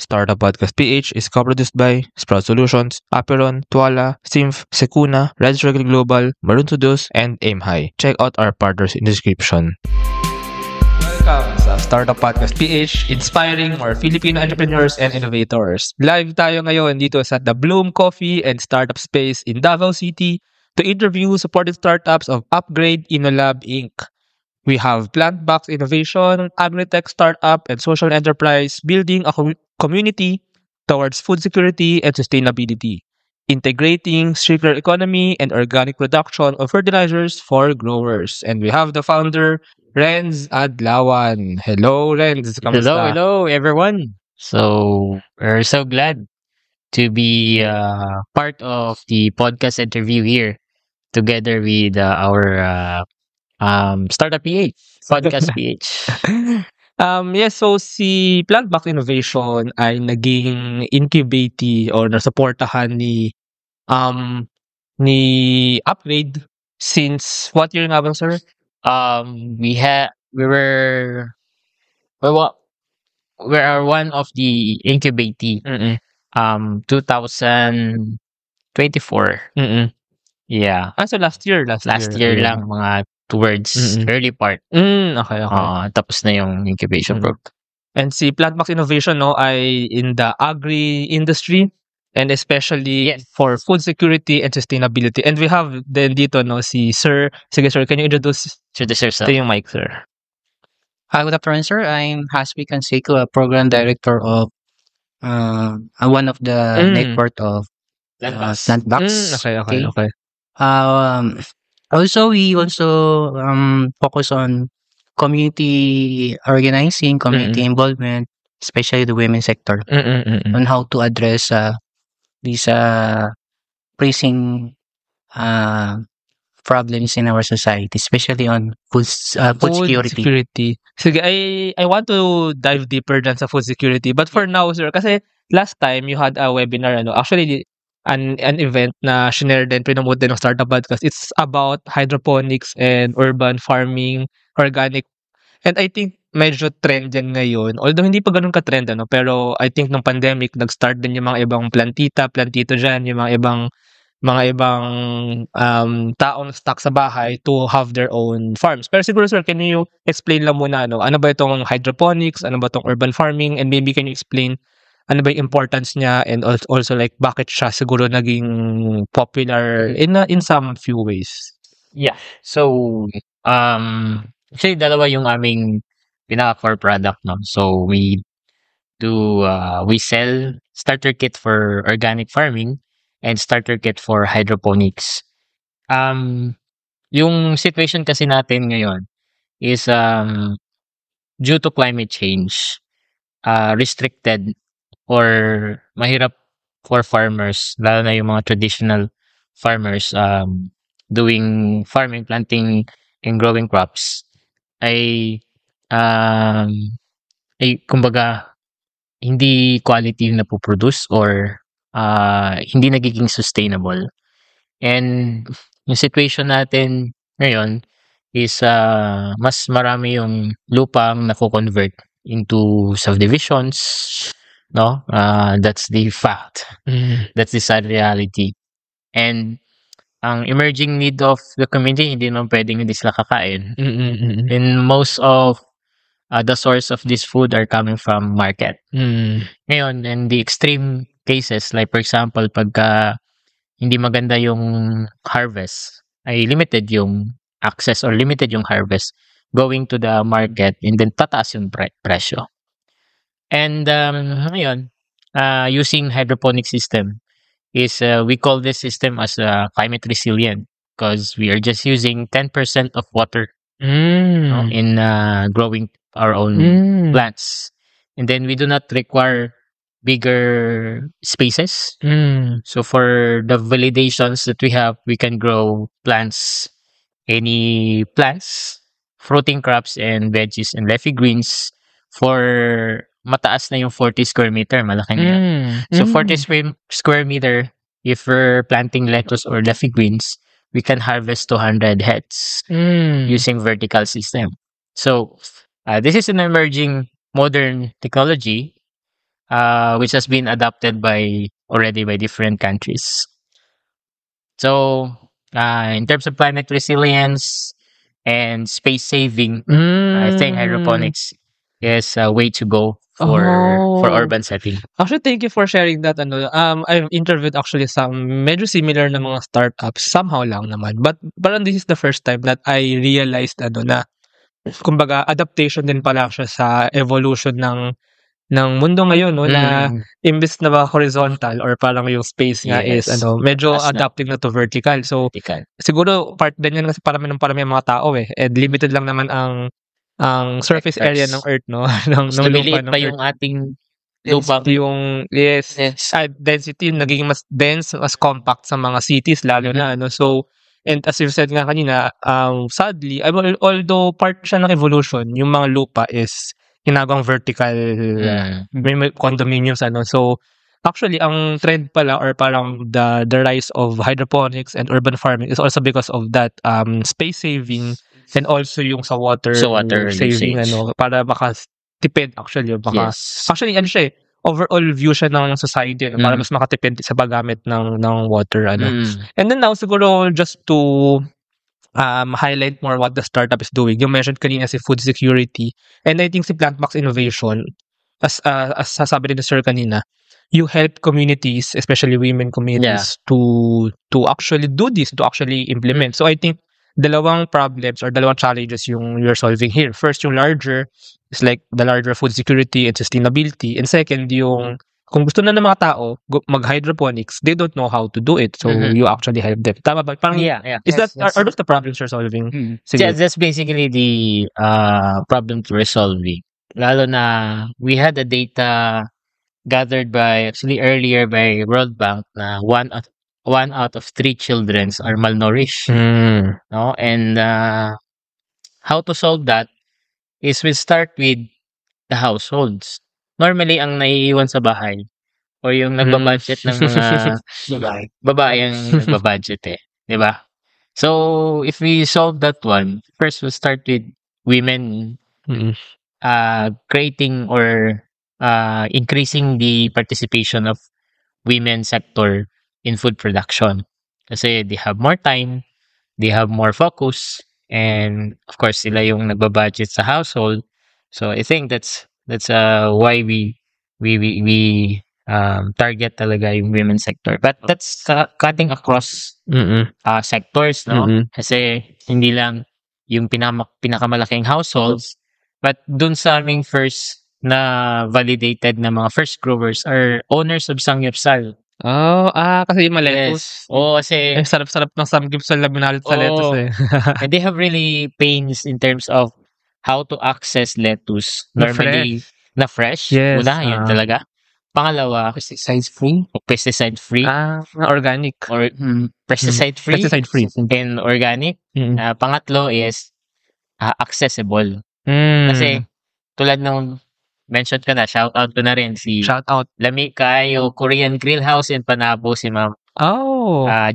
Startup Podcast PH is co-produced by Sprout Solutions, Aperon, Tuala, Simf, Secuna, Red Circle Global, Maroon Studios, and Aim High. Check out our partners in the description. Welcome sa Startup Podcast PH, inspiring more Filipino entrepreneurs and innovators. Live tayo ngayon dito sa The Bloom Coffee and Startup Space in Davao City to interview supported startups of Upgrade InnoLab Inc. We have plant-based innovation, agri-tech startup, and social enterprise building a community towards food security and sustainability, integrating circular economy and organic production of fertilizers for growers. And we have the founder, Renz Adlawan. Hello, Renz. Kamusta? Hello, everyone. So we're so glad to be part of the podcast interview here, together with our Startup PH, Podcast PH. Yes, so si Plant-Based Innovation ay naging incubatee or nasuportahan ni Upgrade since what year nga ba, sir? We were one of the incubatee. 2024. Yeah. So last year. Last year lang, mga towards early part. Okay. Tapos na yung incubation program. And si Plant-Based Innovation ay in the agri industry and especially for food security and sustainability. And we have then dito si Sir. Sige, sir, can you introduce to yung mic, sir? Hi, good afternoon, sir. I'm Hasbi Canseco, a program director of one of the network of Plantbox. Okay. We also focus on community organizing, community involvement, especially the women sector, on how to address these pressing problems in our society, especially on food security. Sige, I want to dive deeper dyan sa food security. But for now, sir, kasi last time you had a webinar, actually, an event na shinare din, promote din ng Startup Podcast. It's about hydroponics and urban farming, organic. And I think medyo trend yan ngayon. Although hindi pa ganun ka-trend, pero I think nung pandemic, nag-start din yung mga ibang plantito dyan, yung mga ibang taong stuck sa bahay to have their own farms. Pero siguro, sir, can you explain lang muna, ano ba itong hydroponics, ano ba itong urban farming, and maybe can you explain ano ba yung importance niya, and also like bakit siya siguro naging popular in some few ways? Yeah. So, actually, dalawa yung aming pinaka-core product, no? So, we sell starter kit for organic farming and starter kit for hydroponics. Yung situation kasi natin ngayon is due to climate change, restricted or mahirap for farmers, lalo na yung mga traditional farmers doing farming, planting, and growing crops, ay kumbaga hindi quality na po-produce or hindi nagiging sustainable. And yung situation natin ngayon is mas marami yung lupang nako-convert into subdivisions, no? That's the fact. That's the sad reality. And ang emerging need of the community, hindi naman pwedeng hindi sila kakain. And most of the source of this food are coming from market. Ngayon, in the extreme cases, like for example, pagka hindi maganda yung harvest, ay limited yung access or limited yung harvest going to the market, and then tataas yung presyo. And ngayon, using hydroponic system is we call this system as climate resilient because we are just using 10% of water in growing our own plants. And then we do not require bigger spaces. So for the validations that we have, we can grow plants, any plants, fruiting crops and veggies and leafy greens for mataas na yung 40 square meter. Malaki na yan. So 40 square meter, if we're planting lettuce or leafy greens, we can harvest 200 heads using vertical system. So this is an emerging modern technology which has been adopted already by different countries. So, in terms of climate resilience and space saving, I think hydroponics is a way to go for urban setting. Actually, thank you for sharing that. I've interviewed actually some medyo similar na mga startups. Somehow lang naman. But parang this is the first time that I realized na kumbaga adaptation din pala siya sa evolution ng mundo ngayon, no, na imbes na ba horizontal or parang yung space nga is medyo adapting na to vertical. So siguro part din yan kasi parami ang mga tao and limited lang naman ang surface area ng Earth, no, ng lupa ng pa yung ating lupa, yung density naging mas dense, mas compact sa mga cities lalo na so. And as you said nga kanina, sadly, although part siya ng evolution, yung mga lupa is ginagawang vertical, may condominiums, So, actually, ang trend pala or parang the rise of hydroponics and urban farming is also because of that space saving and also yung sa water saving, para makatipid actually. Actually, siya overall view siya ng society para mas makatipid sa paggamit ng water and then now siguro just to highlight more what the startup is doing. You mentioned kanina si food security and I think si Plantmax Innovation as sasabi rin ni Sir kanina, you help communities, especially women communities to actually do this, to actually implement. So I think dalawang problems or dalawang challenges yung you're solving here. First, yung larger is like the larger food security and sustainability. And second, yung kung gusto na ng mga tao mag-hydroponics, they don't know how to do it. So you actually help them. Tama ba? Parang, is that are those the problems you're solving? That's basically the problem to resolving. Lalo na we had the data gathered earlier by World Bank na one out of 3 children are malnourished. No? And how to solve that is we start with the households. Normally, ang naiiwan sa bahay o yung nagbabudget ng mga babae ang nagbabudget di ba? So, if we solve that one, first we'll start with women creating or increasing the participation of women sector in food production. Kasi they have more time, they have more focus, and of course, sila yung nagbabudget sa household. So I think that's why we target talaga yung women sector. But that's cutting across sectors, no? Kasi hindi lang yung pinakamalaking households, but dun sa aming first na validated na mga first growers are owners of Samgyupsal. Kasi yung lettuce. Kasi sarap-sarap ng Samgyupsal na binalit sa lettuce And they have really pains in terms of how to access lettuce. Normally, na fresh. Yes. Una, yun talaga. Pangalawa, pesticide-free. Pesticide-free. Organic. Or pesticide-free. Pesticide-free. And organic. Pangatlo is accessible. Kasi, tulad nung mentioned ka na, shout out ko na rin si Lami Kayo, Korean Grill House in Panabo, si Ma'am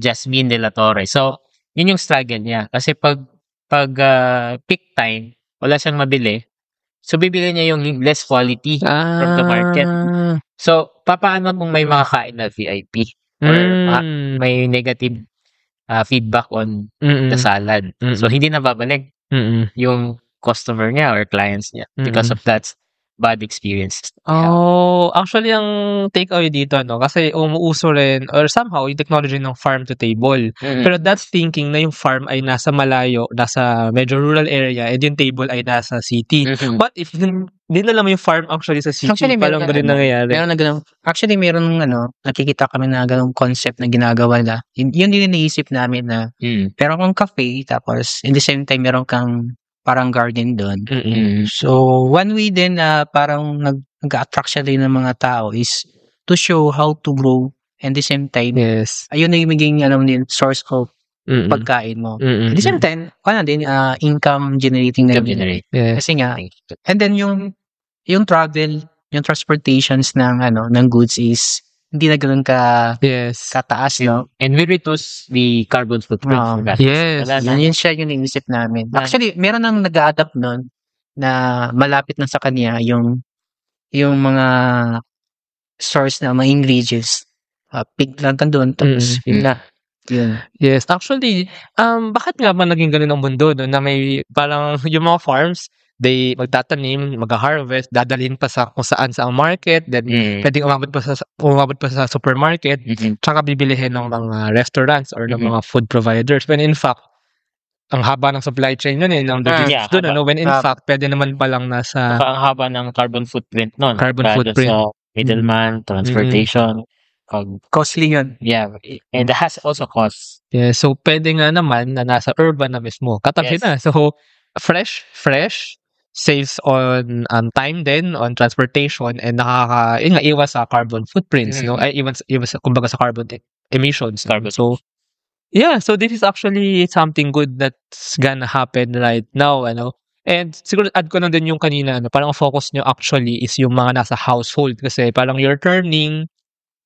Jasmine De La Torre. So, yun yung struggle niya. Kasi pag peak time, wala siyang mabili. So, bibili niya yung less quality from the market. So, papaano kung may makakain na VIP? Or may negative feedback on the salad. So, hindi na babalik yung customer niya or clients niya because of that bad experience. Actually, ang takeaway dito, kasi umuuso rin, or somehow, yung technology ng farm to table. Pero that's thinking na yung farm ay nasa malayo, nasa medyo rural area, and yung table ay nasa city. What if, dinala mo yung farm actually sa city? Actually, parang ganun nangyayari. Actually, meron nakikita kami na ganung concept na ginagawa na. Yun din iniisip namin na, pero kung cafe, tapos, in the same time, meron kang parang garden doon. So, one way din na parang nag-attract siya din ng mga tao is to show how to grow and the same time, ayun na yung maging source of pagkain mo. At the same time, income generating na yun. Kasi nga, and then yung travel, yung transportations ng goods is hindi na ganoon kataas, no? And we reduce the carbon footprint. Yun siya yung inisip namin. Actually, meron nang nag-a-adapt nun na malapit na sa kanya yung mga source na mga ingredients. Pig lang ka doon, tapos yun na. Yun. Yes, actually, bakit nga ba naging ganun ang mundo, no? Na may parang yung mga farms, they magtatanim, mag-harvest, dadalhin pa sa kung saan sa market, then pwedeng umabot pa sa supermarket, tsaka bibilihin ng mga restaurants or ng mga food providers. When in fact, ang haba ng supply chain nun ng logistics doon, ano? When in fact, pwede naman palang nasa Saka ang haba ng carbon footprint nun. Carbon Dahil footprint. sa middleman, transportation, Costly yun. yeah, and that has also costs. yeah, so pwede nga naman na nasa urban na mismo. Katabi Yes. na. So, fresh, saves on time din, on transportation, and yun nga, iwas sa carbon footprints, no? Ay, iwas kumbaga sa carbon emissions. Carbon. So, yeah, so this is actually something good that's gonna happen right now, ano? And siguro add ko lang din yung kanina, parang ang focus nyo actually is yung mga nasa household kasi parang you're turning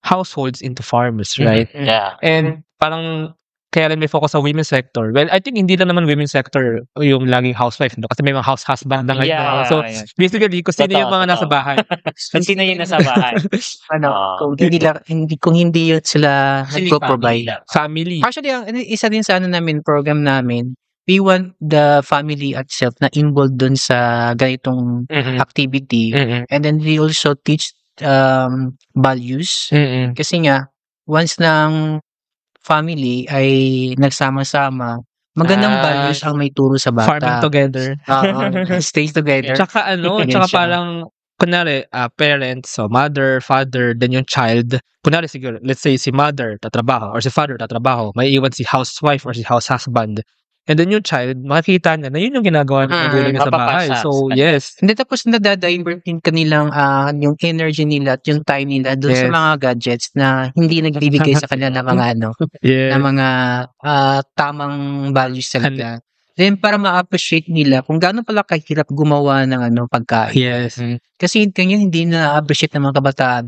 households into farmers, right? Yeah. And parang kaya rin may focus sa women's sector. Well, I think hindi lang naman women's sector yung laging housewife, no? Kasi may mga house husband na ngayon. Yeah, So, yeah. basically, kung sino yung mga Totoo. nasa bahay. Kung sino yung nasa bahay. Kung hindi yun sila nagpo-provide. Family. Actually, isa din sa program namin, we want the family itself na involved dun sa ganitong activity. And then we also teach values. Kasi nga, once ng family ay nagsama-sama, magandang values ang may turo sa bata. Farming together. Stay together. Tsaka Yan siya. parang, kunwari, parents, so mother, father, then yung child, kunwari siguro, let's say si mother tatrabaho or si father tatrabaho, may iwan si housewife or si house husband. And then yung child, makikita niya na yun yung ginagawa ng magulang niya sa bahay. mapapasa. So, yes. Hindi, tapos nadadivert yung kanilang yung energy nila at yung time nila doon sa Yes. mga gadgets na hindi nagbibigay sa kanila ng mga Yes. na mga tamang values talaga. Then para ma-appreciate nila kung gaano pala kahirap gumawa ng pagkain. Yes. Kasi ganyan hindi na-appreciate ng mga kabataan.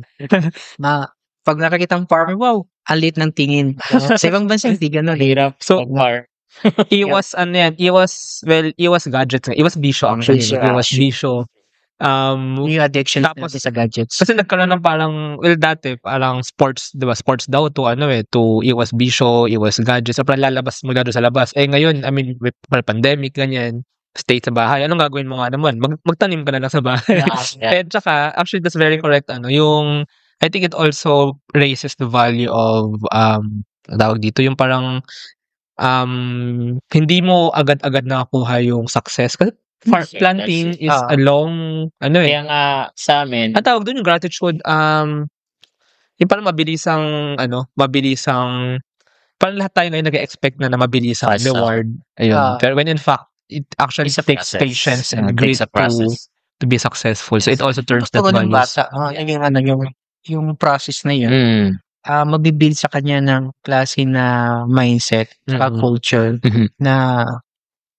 Pag nakakita ng farmer, wow, alit ng tingin. Sa ibang bansa hindi gano'n. Hirap. So, Pag-mar. iwas gadgets. Iwas bisyo actually. Bisyo. Iwas bisyo. Yung addiction Tapos- natin sa gadgets. Kasi nagkaroon ng parang, well, dati, parang sports, di ba? Sports daw to iwas bisyo, iwas gadgets. So, parang maglaro sa labas. Ngayon, I mean, with pandemic, ganyan, stay sa bahay. Anong gagawin mo nga naman? Magtanim ka na lang sa bahay. Yeah. And tsaka, actually, that's very correct. I think it also raises the value of, tawag dito, yung parang, hindi mo agad-agad nakakuha yung success. Kasi planting is a long, Kaya nga sa amin, ang tawag doon yung gratitude, yung parang parang lahat tayo ngayon nag-expect na mabilisang Fast, reward. Ayun. Pero when in fact, it actually it's a takes process. patience and It grit takes a process. to be successful. So it also turns that Gusto ko ng values. bata, yung process na yun, mabibuild sa kanya ng klase na mindset at culture na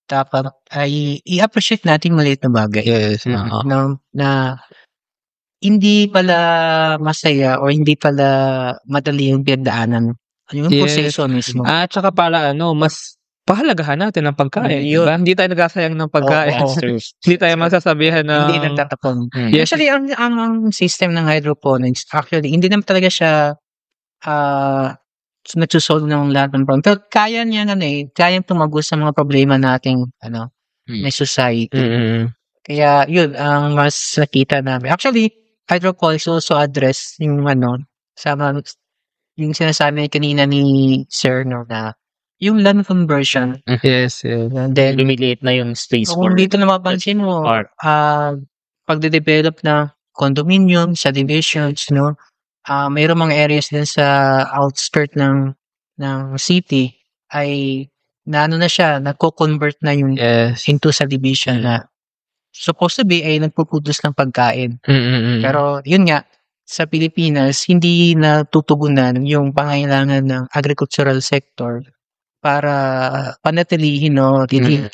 dapat ay i-appreciate natin maliit na bagay. Yes. Na hindi pala masaya o hindi pala madali yung pinagdaanan. Yung Yes. proseso mismo. At saka para mas pahalagahan natin ang pagkain. Yun. Diba? Hindi tayo nagsasayang ng pagkain. Oo. Hindi tayo masasabihan ng... Hindi nagtatapon. Yes. Actually, ang system ng hydroponics, actually, hindi naman talaga siya nagsusolve ng lahat ng problem. Pero kaya niya kaya tumagos sa mga problema nating may society. Kaya yun ang mas nakita namin. Actually, hydroponics also address yung yung sinasabi kanina ni Sir na yung land conversion. Yes. And then lumiliit na yung space for kung dito na mapansin mo, art. pagde-develop na condominium, subdivisions, mayroong mga areas din sa outskirt ng city ay na siya, nagko-convert na yung Yes. into subdivision na supposed to be ay nagpo-produce ng pagkain. Pero, Pero yun nga, sa Pilipinas, hindi natutugunan yung pangailangan ng agricultural sector para panatilihin,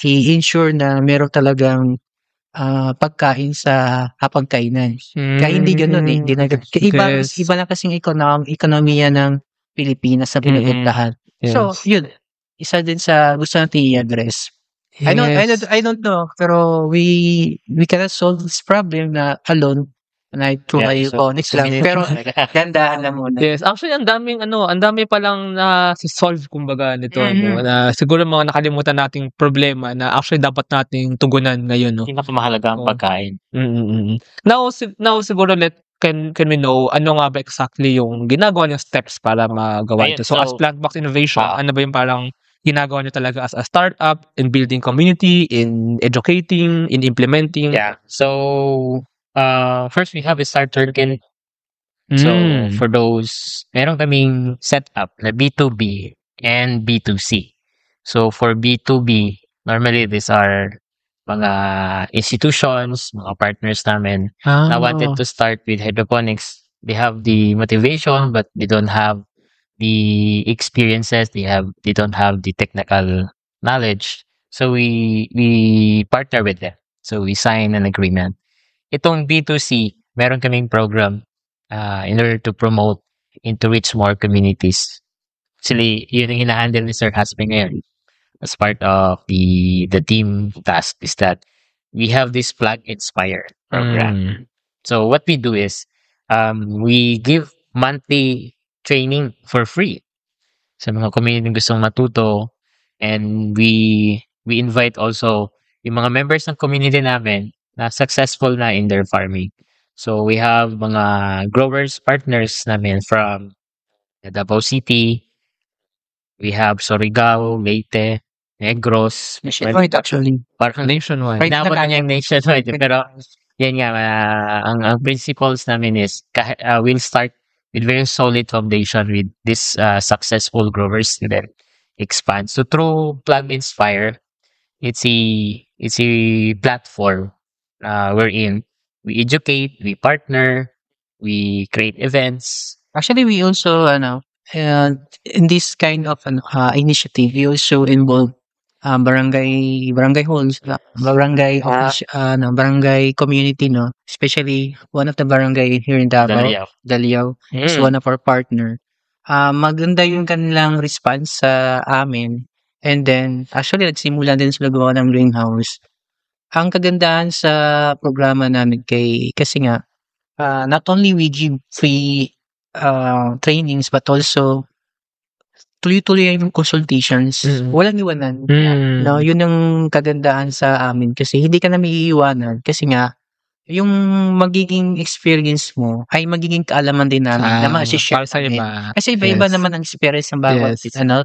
i-ensure na meron talagang pagkain sa hapagkainan. Kaya hindi ganun eh. Hindi Yes. iba na kasing ekonomiya ng Pilipinas sa pinupuntahan. Yes. So, yun. Isa din sa gusto natin i-address. Yes. I don't know, pero we cannot solve this problem na alone. True hydroponics lang. Pero gandahan na muna. Yes, actually ang dami palang na-solve kumbaga nito, no, na siguro mga nakalimutan nating problema na actually dapat nating tugunan ngayon, no. Pinakamahalaga ang pagkain. Now siguro can we know ano nga ba exactly yung ginagawa niyong steps para magawa ito? So as Plantbox Innovation, ano ba yung parang ginagawa niyo talaga as a startup in building community, in educating, in implementing? Yeah. So first we have a starter kit. So for those, meron kaming setup na B2B and B2C. So for B2B, normally these are mga institutions, mga partners namin na wanted to start with hydroponics. They have the motivation but they don't have the experiences, they don't have the technical knowledge. So we partner with them. So we sign an agreement. Itong B2C, meron kaming program in order to promote and to reach more communities. Actually, yun ang hinahandle ni Sir Hasbe ngayon. As part of the team task is that we have this Plug Inspire program. So what we do is we give monthly training for free sa mga community gustong matuto, and we invite also yung mga members ng community namin na successful na in their farming. So we have mga growers partners namin from Davao City, we have Surigao, Leyte, Negros. Nationwide actually. Parang nationwide. Right Inabot na niyang nationwide. Pero yan nga, ang principles namin is we'll start with very solid foundation with this successful growers and then expand. So through Plug Inspire, it's a platform wherein we educate, we partner, we create events. Actually, we also in this kind of initiative, we also involve barangay halls, barangay office, barangay community, no. Especially one of the barangay here in Davao, Daliao, is one of our partner. Maganda yung kanilang response sa amin. And then, actually, nagsimula din sila gawa ng greenhouse. Ang kagandahan sa programa namin kasi nga, not only we give free trainings, but also tuloy-tuloy yung consultations. Walang iwanan. No, yun ang kagandahan sa amin kasi hindi ka na maiiwanan kasi nga yung magiging experience mo ay magiging kaalaman din namin na ma-share sa iba. Kasi iba-iba naman ang experience ng bawat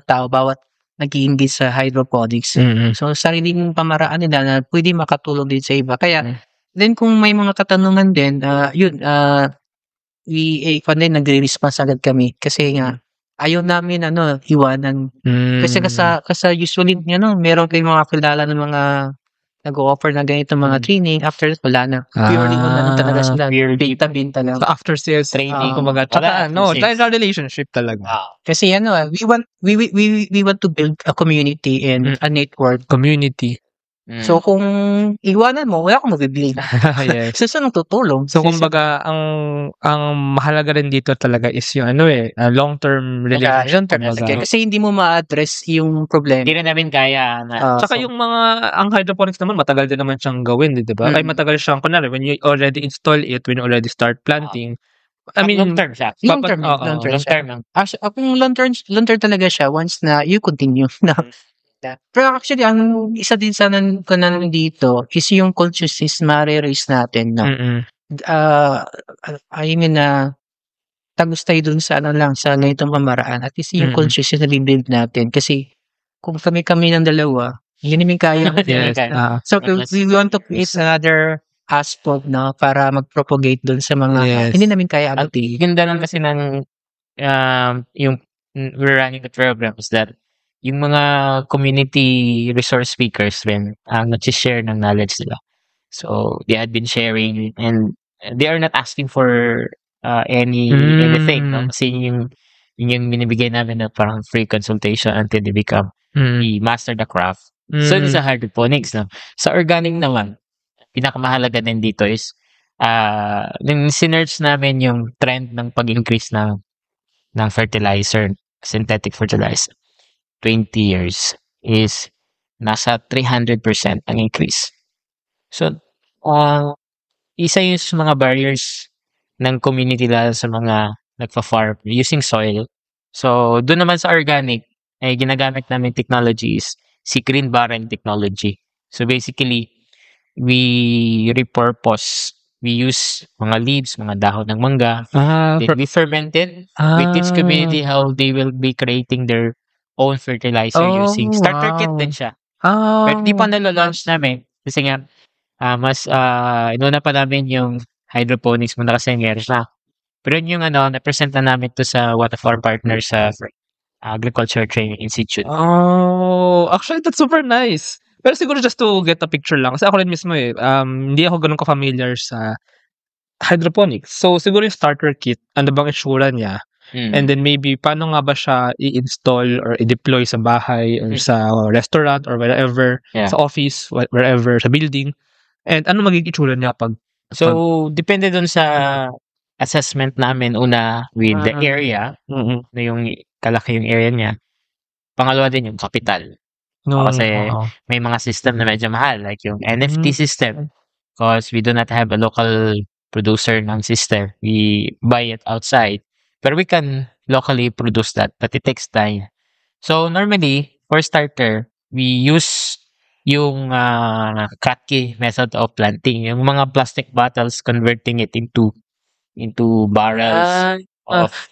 tao, bawat nag-i-engage sa hydroponics. So sariling pamaraan nila na pwede makatulong din sa iba. Kaya then kung may mga katanungan din, nagre-response agad kami kasi nga ayaw namin iwanan. Kasi usually meron kayong mga kilala ng mga nag-o-offer na ganito mga training, after that wala na. Purely talaga sila. Binta lang. So after sales training, kumbaga, tsaka relationship talaga. Kasi we want to build a community and a network. Community. So kung iwanan mo, wala akong mabibiling. Yes. So saan tutulong? So kumbaga ang mahalaga rin dito talaga is yung long-term relationship. Kasi hindi mo ma-address yung problema. Hindi rin namin kaya. Tsaka yung ang hydroponics naman, matagal din naman siyang gawin, di ba? Ay matagal siyang, kunwari, when you already install it, when you already start planting, I mean, long-term siya. Long-term. Kung long-term talaga siya, once na you continue na. Pero actually, ang isa din sa nandito is yung consciousness ma-raise natin. No? I mean, tagustay dun sa sa ganitong pamaraan. At least yung consciousness na build natin. Kasi kung kami ng dalawa, hindi namin kaya. So we want to create another aspect para mag-propagate dun sa mga hindi namin kaya abutin. Ganda lang kasi ng yung we're running the program is that yung mga community resource speakers rin ang nag-share ng knowledge nila. So they had been sharing and they are not asking for anything. No? Kasi yung binibigay namin na parang free consultation until they become the master the craft. So it's a hydroponics. No? Sa organic naman, pinakamahalaga din dito is nung sinerch namin yung trend ng pag-increase ng fertilizer, synthetic fertilizer. 20 years is nasa 300% ang increase. So, isa yung mga barriers ng community lalo sa mga nagfa-farm using soil. So, doon naman sa organic, ay ginagamit namin technology is si green barrel technology. So, basically, we repurpose. We use mga leaves, mga dahon ng mangga. Then we ferment it. We teach community how they will be creating their own fertilizer using starter kit din siya. Pero di pa nalalaunch namin. Kasi nga, mas inuna pa namin yung hydroponics muna kasi meron na. Pero yung na-present na namin to sa one of our partners sa Agriculture Training Institute. Actually, that's super nice. Pero siguro just to get a picture lang. Kasi ako rin mismo hindi ako ganun ka-familiar sa hydroponics. So, siguro yung starter kit, ano bang itsura niya? And then maybe, paano nga ba siya i-install or i-deploy sa bahay or sa restaurant or wherever, sa office, wherever, sa building. And ano magiging itsura niya pag... So, depende dun sa assessment namin. Una, with the area, na yung kalaki yung area niya. Pangalawa din yung capital. Kasi may mga system na medyo mahal, like yung NFT system. Because we do not have a local producer ng system. We buy it outside. But we can locally produce that, but it takes time. So normally, for starter, we use yung Kratky method of planting. Yung mga plastic bottles, converting it into barrels.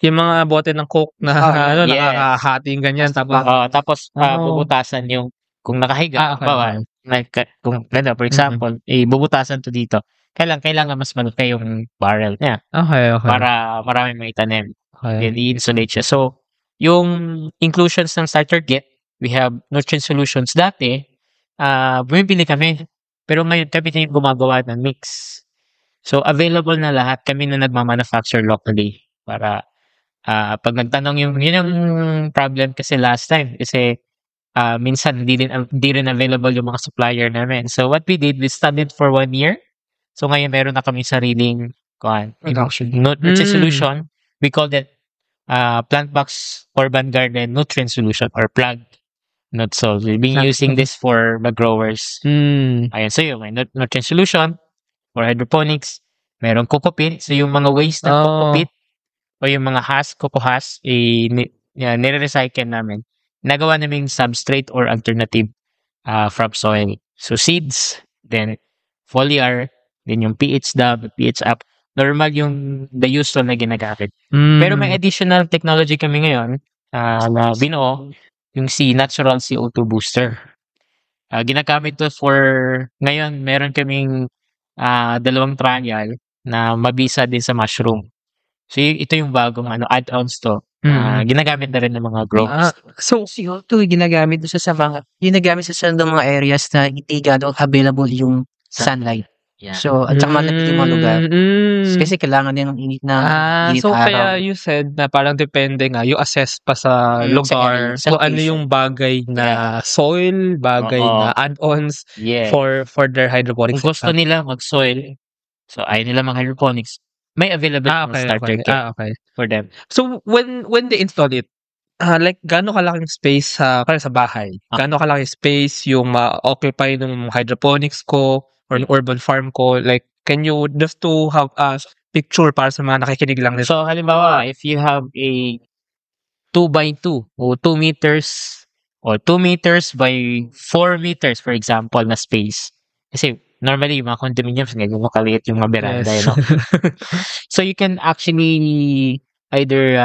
Yung mga bote ng Coke na nakakahating ganyan. Tapos bubutasan yung, kung nakahiga, kung ganda, for example, bubutasan to dito. Kailangan mas malaki yung barrel niya. Okay. Para marami maitanim. Then i-insulate siya. So, yung inclusions ng starter kit, we have nutrient solutions. Dati, bumibili kami. Pero ngayon, kami na yung gumagawa ng mix. So, available na lahat. Kami na nagmamanufacture locally. Para, pag nagtanong yun yung problem kasi last time. Kasi, minsan, di rin available yung mga supplier namin. So, what we did, we studied for 1 year. So, ngayon, meron na kami sariling nutrient solution. We call that Plantbox Urban Garden Nutrient Solution or PLUG. So, we've been using this for the growers. Ayan, so yung may nutrient solution for hydroponics. Meron coco pit. So, yung mga waste ng coco pit o yung mga coco husk, nire-recycle namin. Nagawa namin substrate or alternative from soil. So, seeds, then foliar, then yung pH down, pH up. Normal yung the usual na ginagamit. Pero may additional technology kami ngayon na binuo, yung Natural CO2 Booster. Ginagamit to for, ngayon meron kaming 2 trial na mabisa din sa mushroom. So ito yung bagong add-ons to. Ginagamit na rin ng mga growers. So CO2 ginagamit sa mga areas na hindi gano'ng available yung sunlight. Yeah. So, at saka malamig yung mga lugar. Kasi kailangan din ng init na init so araw. Kaya you said na parang depende nga, you assess pa sa lugar sa kung ano yung bagay na soil, bagay na add-ons for their hydroponics. Kung gusto nila mag-soil, so ayaw nila mag-hydroponics, may available na starter kit for them. So, when they install it, like, gaano kalaking space sa bahay? Gaano kalaking space yung ma-occupy ng hydroponics ko or ng urban farm ko? Like, can you just to have a picture para sa mga nakikinig lang nito? So, halimbawa, if you have a 2x2 o 2 meters or 2 meters by 4 meters, for example, na space. Kasi, normally, yung mga condominiums, ngayon makaliit yung mga beranda. So, you can actually either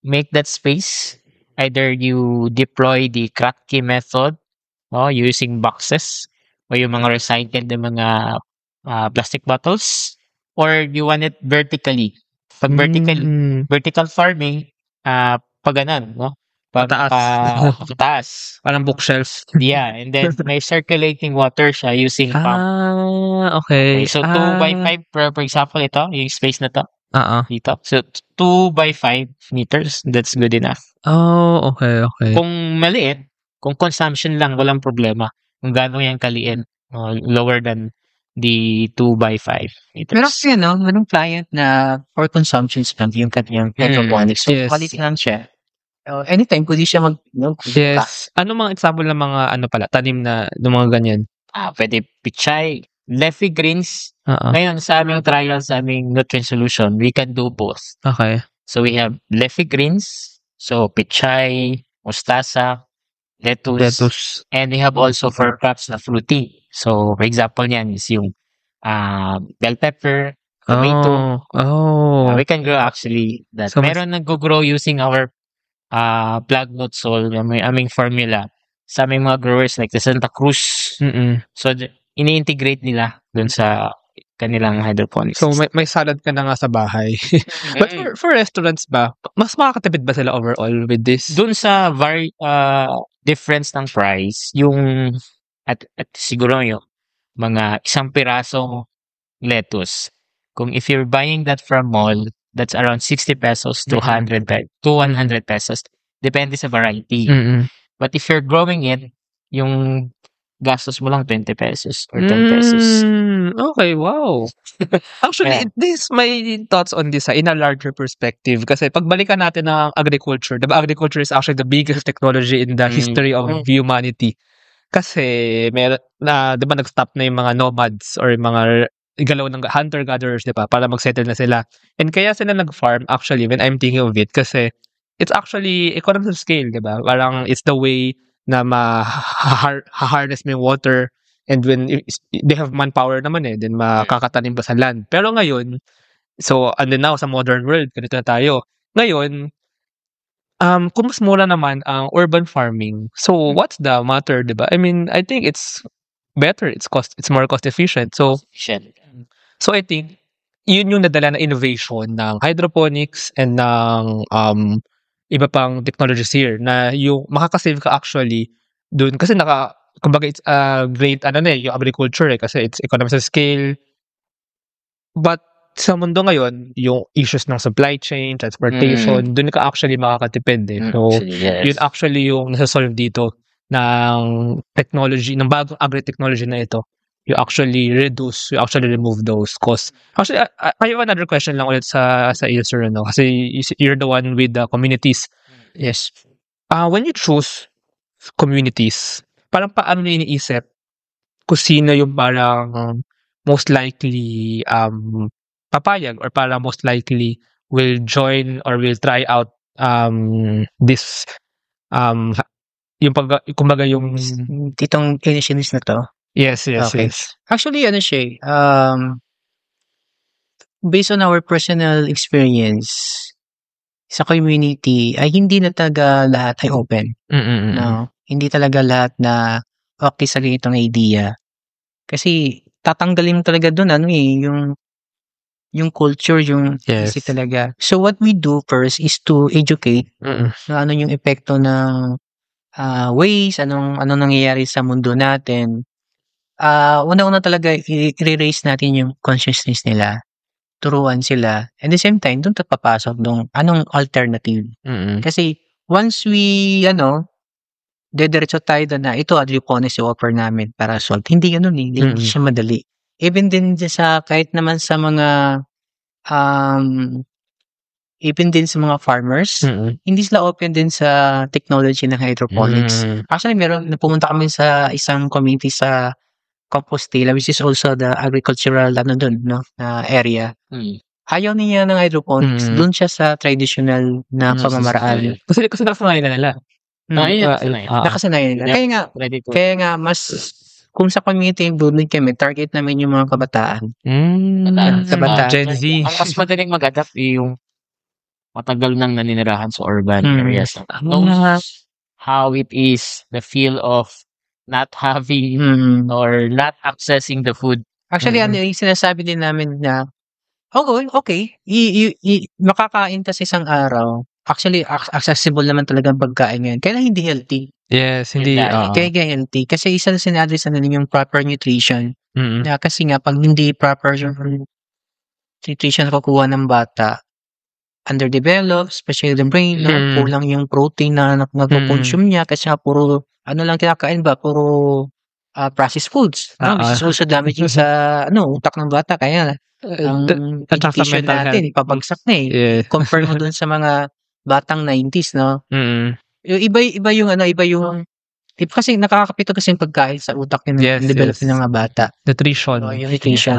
make that space, either you deploy the Kratky method using boxes o yung mga recycled na mga plastic bottles, or you want it vertically. Pag vertical farming, paganan, no? Pataas. Parang bookshelf. Yeah, and then may circulating water siya using pump. Okay. So 2x5 for example, ito, yung space na to. Dito. So 2x5 meters, that's good enough. Okay. Kung maliit, kung consumption lang, walang problema. Kung gano'n yan kaliit, lower than the 2x5 meters. Pero kasi merong client na for consumption lang yung kanyang hydroponics. So, quality lang siya. Anytime, pwede siya Yes. Ano mga example ng mga tanim na ng mga ganyan? Pwede pichay, leafy greens. Oo. Ngayon, sa aming trial, sa aming nutrient solution, we can do both. Okay. So, we have leafy greens, so pechay, mustasa, lettuce, and we have also for crops na fruity. So, for example niyan is yung bell pepper, tomato. We can grow actually that. So, Meron nag-grow using our plug nut soil, aming formula sa aming mga growers like the Santa Cruz. So, ini-integrate nila dun sa kanilang hydroponics. So, may salad ka na nga sa bahay. But for restaurants ba, mas makakatipid ba sila overall with this? Dun sa difference ng price, yung at siguro yung mga isang pirasong lettuce. Kung if you're buying that from mall, that's around 60 pesos to 100 pesos. Depende sa variety. But if you're growing it, yung gastos mo lang 20 pesos or 10 pesos. Okay, wow. Actually, this my thoughts on this in a larger perspective. Kasi pagbalikan natin ng agriculture, diba agriculture is actually the biggest technology in the history of humanity. Kasi diba nag-stop na yung mga nomads or yung mga igalaw ng hunter-gatherers, diba? Para mag-settle na sila. And kaya sila nag-farm actually when I'm thinking of it kasi it's actually economies of scale, diba? Parang it's the way na ma-harness mo yung water and when they have manpower naman then makakatanim ba sa land. Pero ngayon, so and then now sa modern world, ganito na tayo. Ngayon, kung mas mura naman ang urban farming, so what's the matter, diba? I mean, I think it's better, it's more cost efficient. So I think yun yung nadala na innovation ng hydroponics and ng iba pang technologies here na yung makakasave ka actually dun kasi kumbaga it's great yung agriculture kasi it's economies of scale. But sa mundo ngayon, yung issues ng supply chain, transportation, dun ka actually makakatipid So, yun actually yung nasa-solve dito ng technology, ng bagong agri-technology na ito. You actually remove those costs. Actually, I have another question lang ulit sa iyo, sir, kasi you're the one with the communities. Yes. When you choose communities, parang paano na iniisip kung sino yung parang most likely papayag or parang most likely will join or will try out this kumbaga yung ditong initiatives na to. Yes. Actually, based on our personal experience sa community, ay hindi na talaga lahat ay open. No? Hindi talaga lahat na okay sa ganitong idea. Kasi tatanggalin mo talaga doon yung culture, yung isip talaga. So what we do first is to educate na ano yung epekto ng ways, anong nangyayari sa mundo natin. Una-una talaga i-raise natin yung consciousness nila. Turuan sila. And the same time, doon papasok nung anong alternative. Kasi once we, dediretso tayo doon na ito hydroponics i-offer namin para solve. Hindi ganun hindi siya madali. Even din kahit naman sa mga even din sa mga farmers, hindi sila open din sa technology ng hydroponics. Actually, pumunta kami sa isang community sa Compostela, which is also the agricultural area. Ayaw niya ng hydroponics. Doon siya sa traditional na pamamaraan. Kasi nakasanayan na nila. Nakasanayan nila. Kaya nga, mas kung sa community building kami, target namin yung mga kabataan. Gen Z. Ang mas madaling mag-adapt yung matagal nang naninirahan sa urban areas. Knows how it is, the feel of not having or not accessing the food. Actually, yung sinasabi din namin na okay, makakain ka sa isang araw. Actually, accessible naman talaga ang pagkain ngayon. Kaya hindi healthy. Yes, hindi. Kaya healthy. Kasi isa na sinadres na yung proper nutrition. Kasi nga, pag hindi proper yung nutrition kukuha ng bata, underdeveloped, especially the brain, kulang yung protein na nag-consume niya kasi nga puro, lang kinakain ba? Puro processed foods. Which is also damaging sa utak ng bata. Kaya ang education natin, pabagsak na Compare mo dun sa mga batang 90s, no? Iba yung Kasi nakakapito kasi yung pagkain sa utak yung develop ng mga bata. Nutrition. Yung nutrition.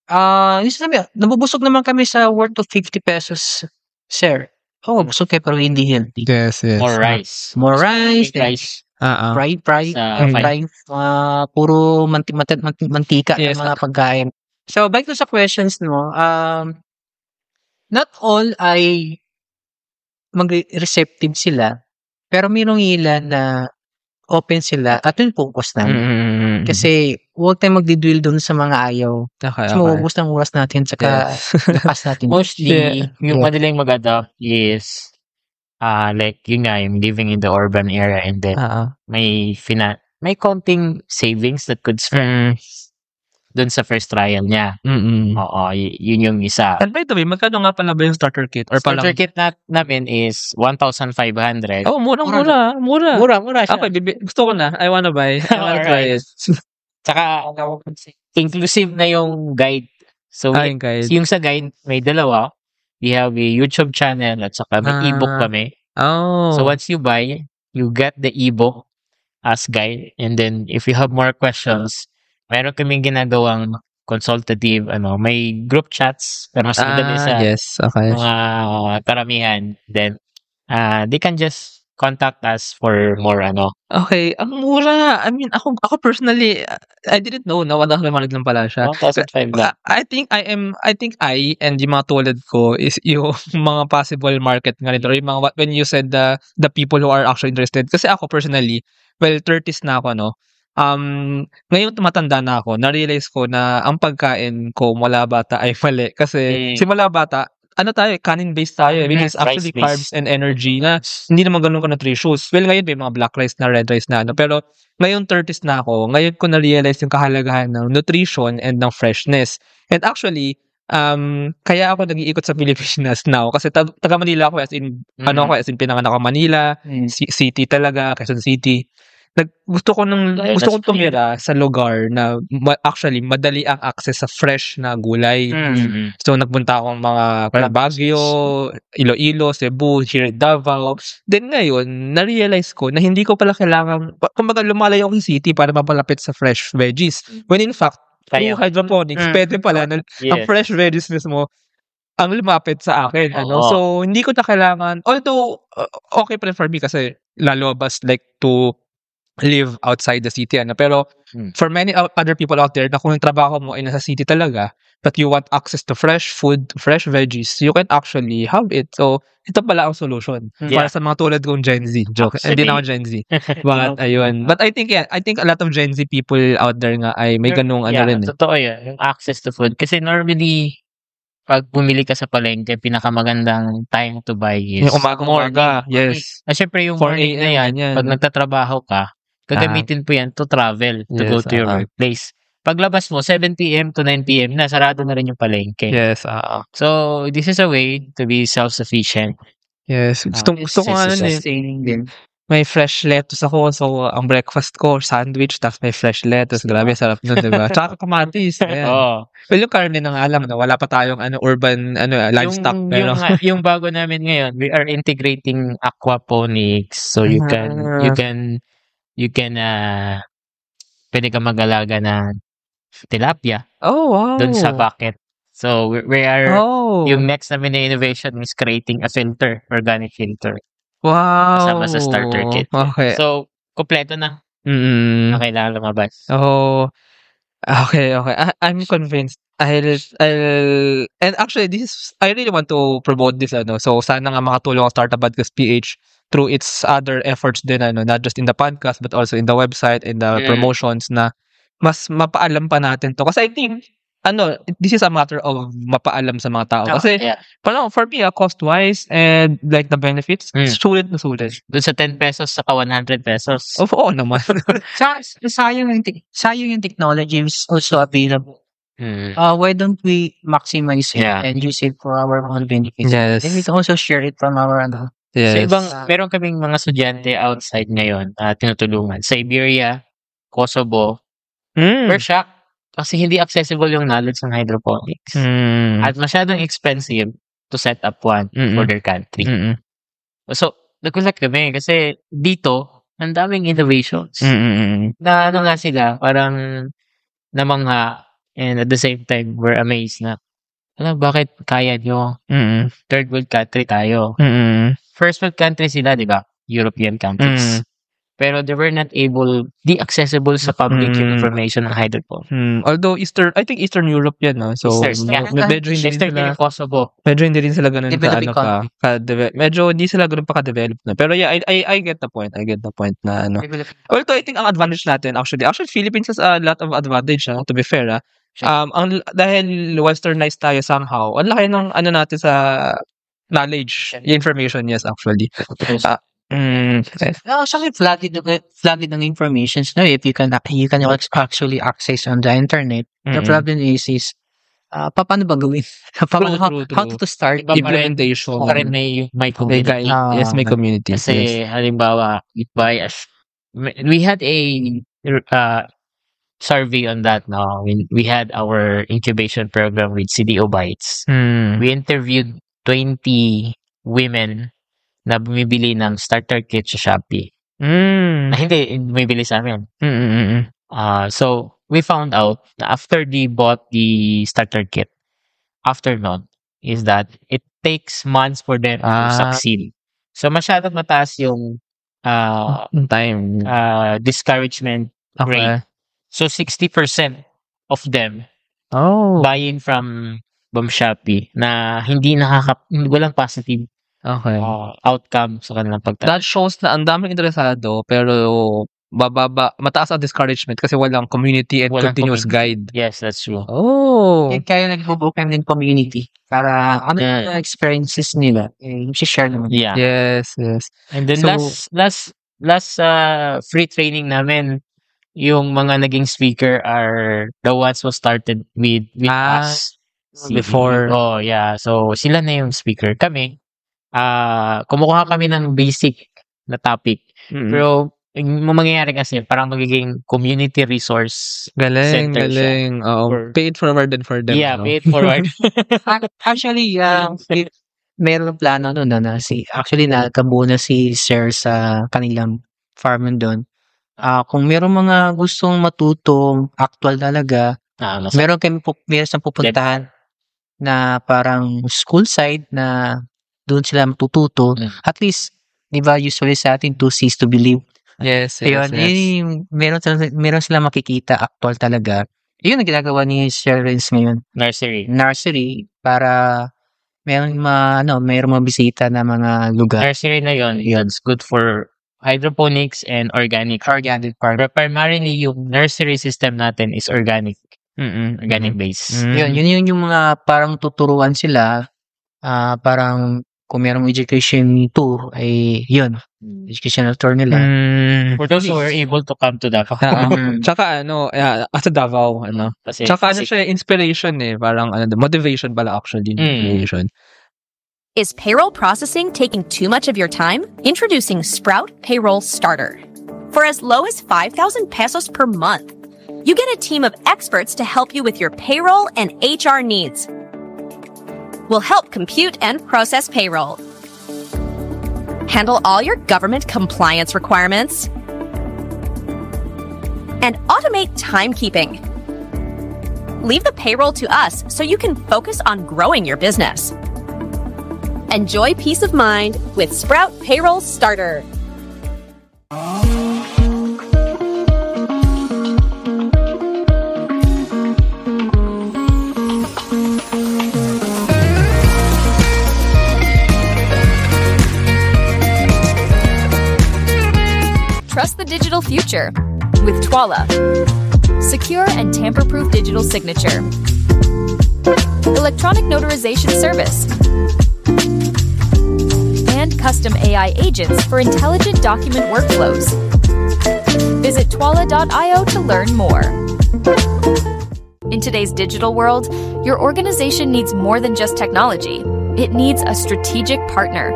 Yung sabi, nabubusog naman kami sa worth of 50 pesos, sir. Busog kayo pero hindi healthy. Yes. More rice. More rice. Fried. Puro mantika ng mga pagkain. So, back to sa questions, no? Not all ay mag-receptive sila, pero mayroong ilan na open sila at yung focus namin. Kasi huwag tayong magdidwell doon sa mga ayaw. Kasi mabubus ng oras natin tsaka lakas natin. Mostly, yung madaling mag-adapt is like yun nga, yung living in the urban area and then may konting savings that could spend doon sa first trial niya. Oo, yun yung isa. And by the way, magkano nga pala ba yung starter kit? Or starter kit namin is 1,500. Oh, mura siya. Okay, gusto ko na. I wanna buy. I wanna try it. Tsaka, inclusive na yung guide. So, yung sa guide, may dalawa. We have a YouTube channel at saka may ebook kami. So, once you buy, you get the ebook as guide. And then, if you have more questions, meron kaming ginagawang consultative, may group chats, pero mas madali sa mga karamihan. Then, they can just contact us for more, Okay, ang mura. I mean, ako personally, I didn't know na 1,000 lang pala siya. 1,500 lang. I think I and yung mga tulad ko is yung mga possible market nga nito. Yung mga, when you said the people who are actually interested. Kasi ako personally, 30s na ako, no? Ngayon tumatanda na ako, na-realize ko na ang pagkain ko mula bata ay mali. Kasi simula bata, kanin-based tayo. Which is actually carbs and energy na hindi naman ganun ka nutritious. Well, ngayon may mga black rice na, red rice na, pero ngayon 30s na ako, ngayon ko na-realize yung kahalagahan ng nutrition and ng freshness. And actually, kaya ako nag-iikot sa Pilipinas now kasi taga Manila ako as in pinanganak ako Manila, city talaga, Quezon City. Gusto kong tumira sa lugar na actually madali ang access sa fresh na gulay. So nagpunta akong mga Baguio, Iloilo, Cebu, here at Davao. Then ngayon, na-realize ko na hindi ko pala kailangan, kumbaga lumalayo akong city para mapalapit sa fresh veggies. When in fact, through hydroponics, pwede pala na ang fresh veggies mismo ang lumapit sa akin. So hindi ko na kailangan, although okay pa rin for me kasi lalabas like to live outside the city, pero for many other people out there na kung yung trabaho mo ay nasa city talaga, but you want access to fresh food, fresh veggies, you can actually have it. So, ito pala ang solution para sa mga tulad kong Gen Z. Joke, hindi na ako Gen Z. But, ayun. But I think a lot of Gen Z people out there nga ay may ganung rin. Totoo yan. Yung access to food. Kasi normally, pag bumili ka sa palengke, pinakamagandang time to buy is yung umaga. Yes. Siyempre yung morning na yan, pag nagtatrabaho ka, gagamitin po yan to travel, to go to your workplace. Paglabas mo, 7 p.m. to 9 p.m. na, sarado na rin yung palengke. Yes. So, this is a way to be self-sufficient. Yes. Gusto ko nga may fresh lettuce ako. So, ang breakfast ko, sandwich, tapos may fresh lettuce. Grabe, sarap nun, diba? Tsaka kamatis. Well, yung karne na nga alam, urban, livestock. Yung bago namin ngayon, we are integrating aquaponics. So, you can pwede ka mag-alaga na tilapia. Oh, wow. Doon sa bucket. So, we are, yung next namin na innovation is creating a filter, organic filter. Wow. Kasama sa starter kit. Okay. So, kompleto na. Na kailangan lumabas. Oh, okay. I'm convinced. And actually, I really want to promote this, So, sana nga makatulong ang Startup Podcast PH through its other efforts din, not just in the podcast, but also in the website, in the promotions na mas mapaalam pa natin to. Kasi I think, this is a matter of mapaalam sa mga tao. Kasi, parang for me, cost-wise and like the benefits, sulit na sulit. Doon sa 10 pesos saka 100 pesos. Oo naman. Sayang yung technology is also available. Why don't we maximize it and use it for our own benefits? Yes. Then we can also share it from our Yes. Sa meron kaming mga estudyante outside ngayon tinutulungan. Sa Iberia, Kosovo, we're shocked kasi hindi accessible yung knowledge ng hydroponics. At masyadong expensive to set up one for their country. So, nagulat kami kasi dito, ang daming innovations. Na ano nga sila, parang namangha, and at the same time, we're amazed na, alam, bakit kaya nyo? Third world country tayo. First world country sila, di ba? European countries. Pero they were not able, di accessible sa public yung information ng hydrophone. Although I think Eastern Europe yan, no? So, medyo hindi rin sila, Kosovo. medyo hindi rin sila ganun Developing medyo hindi sila ganun pa ka-develop na. Pero yeah, I get the point. I get the point na ano. Although I think ang advantage natin, actually Philippines has a lot of advantage, to be fair, dahil westernized tayo somehow, ang laki ng ano natin sa knowledge, information, yes, actually. Actually, flooded ng information. No, if you can actually access on the internet. The problem is paano ba gawin? How to start implementation? Pa rin may community. Yes, may community. Kasi halimbawa, we had a survey on that. No, we had our incubation program with CDO Bytes. We interviewed 20 women na bumibili ng starter kit sa Shopee. Na hindi bumibili sa amin. So, we found out na after they bought the starter kit, after nun, is that it takes months for them to succeed. So, masyadong mataas yung time discouragement rate. So, 60% of them buying from Shopee na walang positive outcome sa kanilang pagtatakbo. That shows na ang daming interesado pero mataas ang discouragement kasi walang community and continuous guide. Yes, that's true. Kaya nagbubukan din community para yung experiences nila share naman. Yeah. Yes. And then last free training namin, yung mga naging speaker are the ones who started with us before. So sila na yung speaker. Kami kumukuha kami ng basic na topic. Pero yung mangyayari kasi parang magiging community resource center. Galing. Pay it forward and for them. Yeah, pay it forward. Actually, meron plano nun na actually nakabuo na si Sir sa kanilang farm doon. Kung meron mga gustong matutong actual talaga, meron sa pupuntahan na parang school side na doon sila matututo. At least, di ba, usually sa atin, 2 C's to believe. Yes. Meron sila makikita actual talaga. Yun ang ginagawa ni Sir Renz ngayon. Nursery para meron mga bisita na mga lugar. Nursery na yun. It's good for hydroponics and organic farm. But primarily, yung nursery system natin is organic. Organic base. Yun yung mga parang tuturuan sila. Parang kung merong education tour, ay yun. Educational tour nila. For those who were able to come to Davao. Tsaka sa Davao, Tsaka siya, inspiration parang motivation pala actually. Inspiration. Is payroll processing taking too much of your time? Introducing Sprout Payroll Starter. For as low as 5,000 pesos per month, you get a team of experts to help you with your payroll and HR needs. We'll help compute and process payroll, handle all your government compliance requirements, and automate timekeeping. Leave the payroll to us so you can focus on growing your business. Enjoy peace of mind with Sprout Payroll Starter. Trust the digital future with Twala. Secure and tamper-proof digital signature. Electronic notarization service. And custom AI agents for intelligent document workflows. Visit twala.io to learn more. In today's digital world, your organization needs more than just technology. It needs a strategic partner.